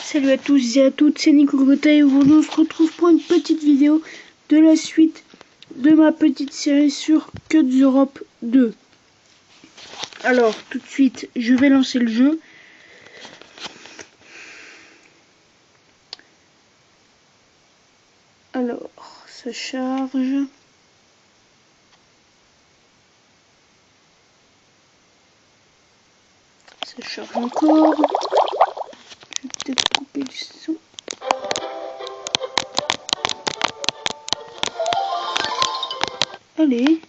Salut à tous et à toutes, c'est Nico Gota et aujourd'hui on se retrouve pour une petite vidéo de la suite de ma petite série sur Cuts Europe 2. Alors tout de suite je vais lancer le jeu. Alors ça charge. Ça charge encore. Je vais peut-être couper du son. Allez.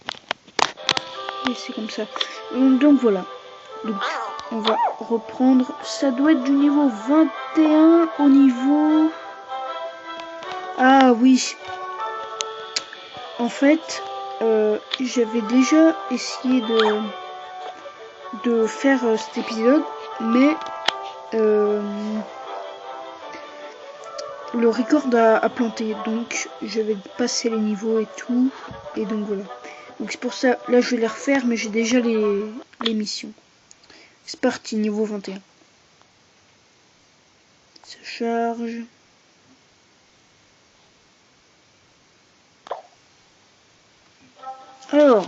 Et c'est comme ça. Donc voilà. Donc on va reprendre. Ça doit être du niveau 21 au niveau... Ah oui. En fait, j'avais déjà essayé de faire cet épisode, mais le record a planté, donc je vais passer les niveaux et tout, et donc voilà. Donc c'est pour ça, là je vais les refaire, mais j'ai déjà les missions. C'est parti, niveau 21. Ça charge. Alors,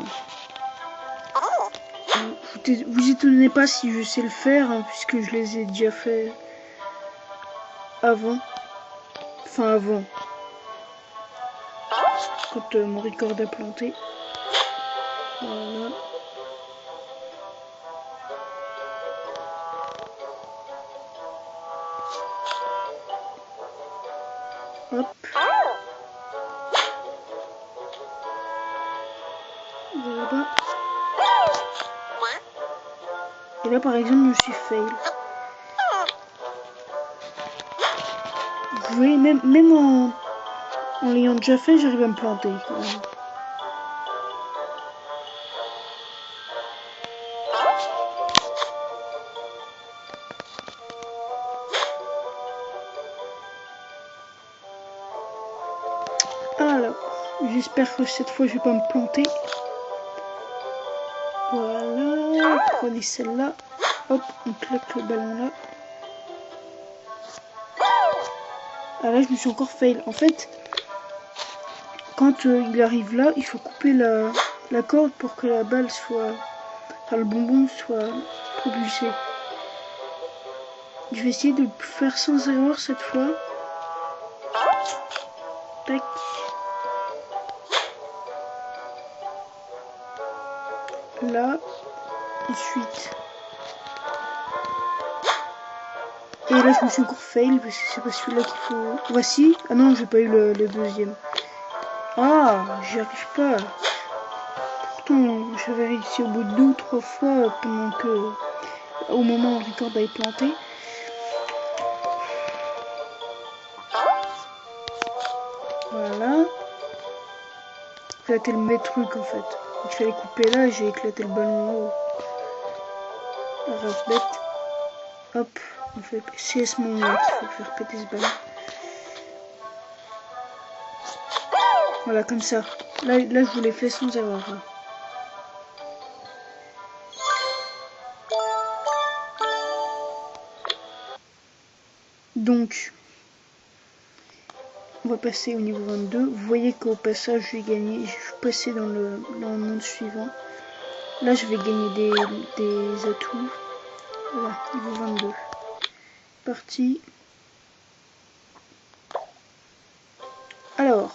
vous étonnez pas si je sais le faire, hein, puisque je les ai déjà fait avant. Enfin avant. Quand mon record a planté. Voilà. Hop. Voilà. Et là par exemple je suis fail. Vous voyez, même en l'ayant déjà fait, j'arrive à me planter quand même. Alors, j'espère que cette fois je vais pas me planter. Voilà, prenez celle-là. Hop, on claque le ballon là. Ah là, je me suis encore fail. En fait, quand il arrive là, il faut couper la corde pour que la balle soit... Enfin, le bonbon soit propulsé. Je vais essayer de le faire sans erreur cette fois. Tac. Là. Ensuite. Et là, je me suis encore fail parce que c'est pas celui-là qu'il faut... Voici. Ah non, j'ai pas eu le deuxième. Ah, j'y arrive pas. Pourtant, j'avais réussi au bout de 2 ou 3 fois pendant que... Au moment où le record avait planté. Voilà. J'ai éclaté le mauvais truc en fait. Il fallait couper là et j'ai éclaté le ballon en haut. Rave bête. Hop. On fait... C'est à ce moment-là qu'il faut faire péter ce ballon. Voilà, comme ça. Là je vous l'ai fait sans erreur. Là. Donc, on va passer au niveau 22. Vous voyez qu'au passage, j'ai gagné. Je suis passé dans le monde suivant. Là, je vais gagner des atouts. Voilà, niveau 22. Parti. Alors.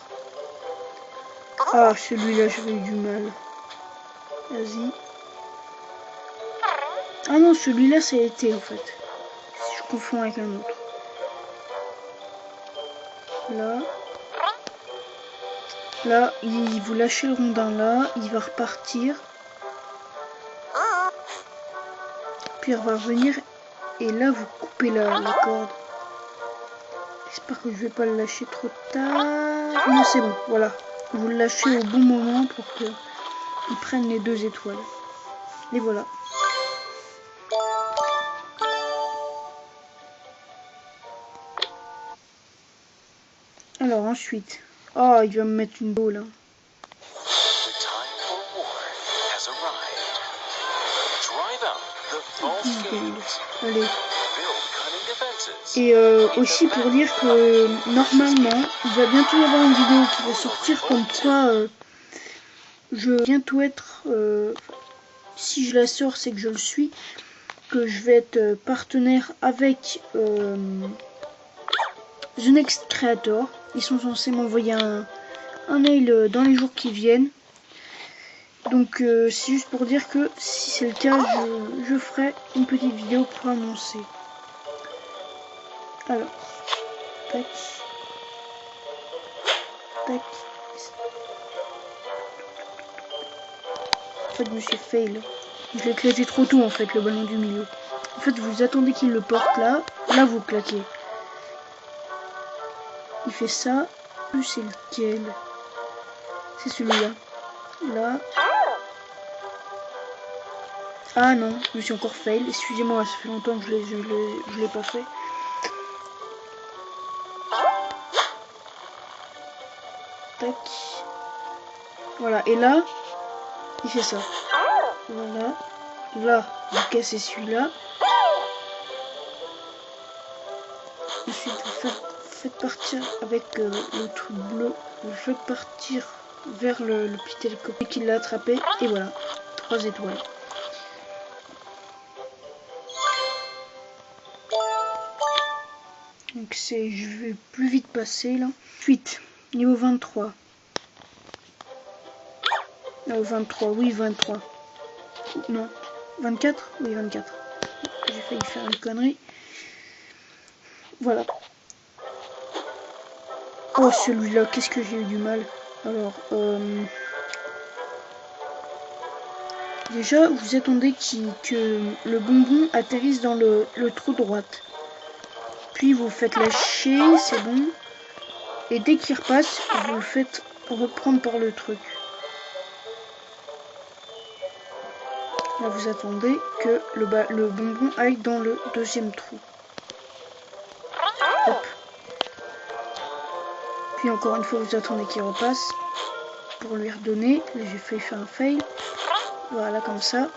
Ah, celui-là, j'avais eu du mal. Vas-y. Ah non, celui-là, ça a été en fait. Je confonds avec un autre. Là. Là, vous lâchez le rondin là. Il va repartir. Puis il va revenir. Et là, vous coupez la corde. J'espère que je vais pas le lâcher trop tard. Non, c'est bon. Voilà. Vous le lâchez au bon moment pour qu'il prenne les 2 étoiles. Et voilà. Alors ensuite. Oh, il va me mettre une boule. Hein. Allez. Et aussi pour dire que normalement, il va bientôt y avoir une vidéo qui va sortir comme quoi je vais bientôt être, si je la sors c'est que je le suis, que je vais être partenaire avec The Next Creator. Ils sont censés m'envoyer un mail dans les jours qui viennent. Donc c'est juste pour dire que si c'est le cas, je ferai une petite vidéo pour annoncer. Alors, tac, tac. En fait, je me suis fail. Je l'ai éclaté trop tôt en fait, le ballon du milieu. En fait, vous attendez qu'il le porte là, là vous claquez. Il fait ça. C'est lequel? C'est celui-là. Là. Ah non, je me suis encore fail. Excusez-moi, ça fait longtemps que je l'ai pas fait. Tac. Voilà, et là, il fait ça. Voilà. Là, vous cassez celui-là. Ensuite, vous faites partir avec le truc bleu. Vous faites partir vers le petit hélicoptère qui l'a attrapé. Et voilà, 3 étoiles. Donc c'est, je vais plus vite passer là. Ensuite, niveau 23. Ah, 23, oui 23. Non, 24? Oui 24. J'ai failli faire une connerie. Voilà. Oh celui-là, qu'est-ce que j'ai eu du mal. Alors, déjà vous attendez que le bonbon atterrisse dans le trou droite. Puis vous faites lâcher, c'est bon. Et dès qu'il repasse, vous le faites reprendre par le truc. Là vous attendez que le bonbon aille dans le deuxième trou. Hop. Puis encore une fois vous attendez qu'il repasse pour lui redonner. Là j'ai failli faire un fail. Voilà comme ça.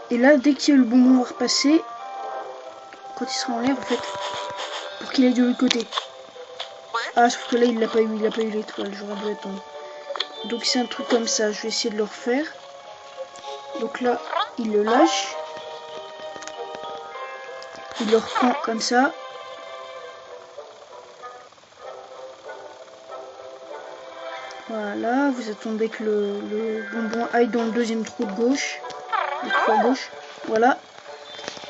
Et là dès que le bonbon va repasser, quand il sera en l'air, vous faites pour qu'il aille de l'autre côté. Ah sauf que là il n'a pas eu l'étoile, j'aurais dû attendre. Donc c'est un truc comme ça, je vais essayer de le refaire. Donc là il le lâche. Il le reprend comme ça. Voilà, vous attendez que le bonbon aille dans le deuxième trou de gauche. Le trou à gauche. Voilà.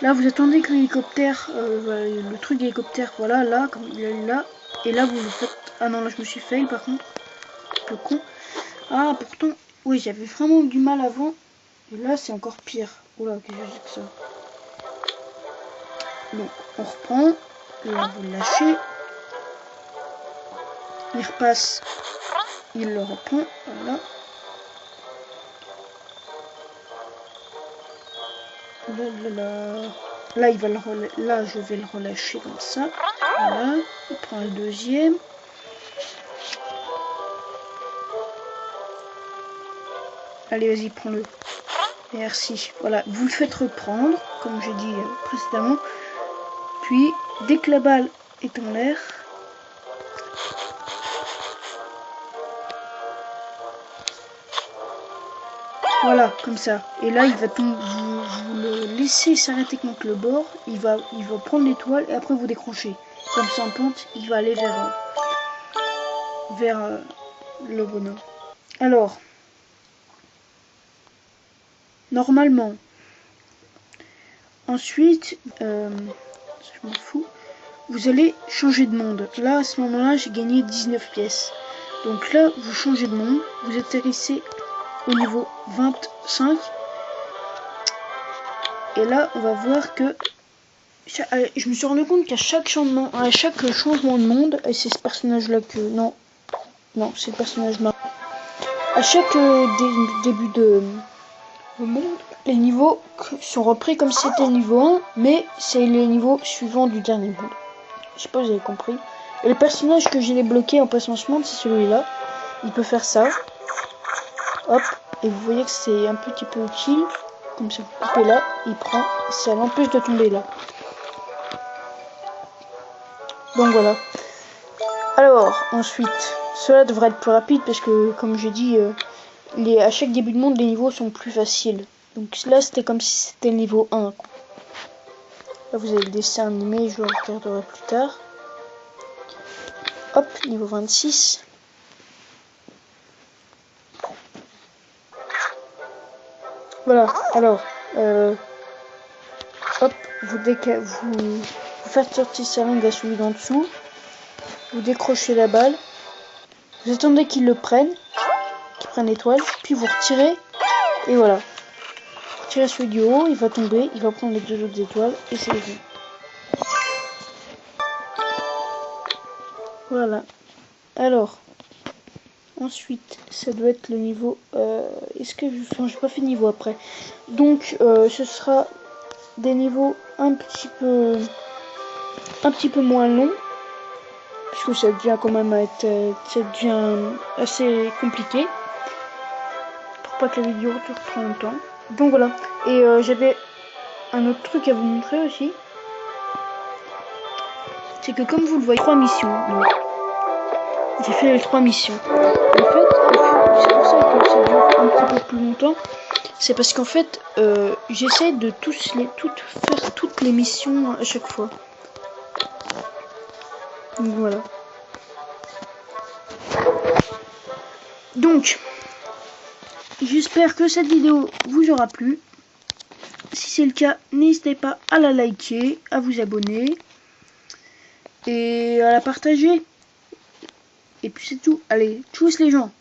Là, vous attendez que l'hélicoptère, le truc d'hélicoptère, voilà, là, comme il est là. Et là, vous le faites. Ah non, là, je me suis fail par contre. Le con. Ah, pourtant, oui, j'avais vraiment du mal avant. Et là, c'est encore pire. Oula, qu'est-ce que j'ai que ça. Donc, on reprend. Là, vous le lâchez. Il repasse. Il le reprend. Voilà. Là, il va là, je vais le relâcher comme ça. Voilà. Il prend le deuxième. Allez, vas-y, prends-le. Merci. Voilà, vous le faites reprendre, comme j'ai dit précédemment. Puis, dès que la balle est en l'air, voilà, comme ça. Et là, il va tomber. Vous le laissez s'arrêter contre le bord. Il va prendre l'étoile et après vous décrochez. Comme ça en pente, il va aller vers le bonhomme. Alors, normalement. Ensuite, je m'en fous. Vous allez changer de monde. Là, à ce moment-là, j'ai gagné 19 pièces. Donc là, vous changez de monde. Vous atterrissez au niveau 25. Et là, on va voir que je me suis rendu compte qu'à chaque changement de monde, et c'est ce personnage-là que non, c'est le personnage-là. À chaque début de monde, les niveaux sont repris comme si c'était niveau 1, mais c'est les niveaux suivants du dernier monde. Je sais pas si vous avez compris. Et le personnage que j'ai débloqué en passant ce monde, c'est celui-là. Il peut faire ça. Hop. Et vous voyez que c'est un petit peu utile. Comme ça, vous coupez là, il prend. Ça l'empêche de tomber là. Donc voilà. Alors, ensuite, cela devrait être plus rapide parce que, comme j'ai dit, à chaque début de monde, les niveaux sont plus faciles. Donc là, c'était comme si c'était le niveau 1. Quoi. Là, vous avez le dessin animé, je le regarderai plus tard. Hop, niveau 26. Voilà, alors, hop, vous faites sortir sa langue à celui d'en dessous. Vous décrochez la balle. Vous attendez qu'il le prenne. Qu'il prenne l'étoile. Puis vous retirez. Et voilà. Vous retirez celui du haut. Il va tomber. Il va prendre les 2 autres étoiles. Et c'est bon. Voilà. Alors. Ensuite, ça doit être le niveau... Est-ce que je... Enfin, j'ai pas fait niveau après. Donc, ce sera des niveaux un petit peu moins longs. Parce que ça devient quand même assez compliqué. Pour pas que la vidéo dure trop longtemps. Donc voilà. Et j'avais un autre truc à vous montrer aussi. C'est que comme vous le voyez, 3 missions. J'ai fait les 3 missions. En fait, c'est pour ça que ça dure un petit peu plus longtemps. C'est parce qu'en fait, j'essaie de faire toutes les missions à chaque fois. Donc voilà. Donc, j'espère que cette vidéo vous aura plu. Si c'est le cas, n'hésitez pas à la liker, à vous abonner et à la partager. Et puis c'est tout. Allez, tchuss les gens.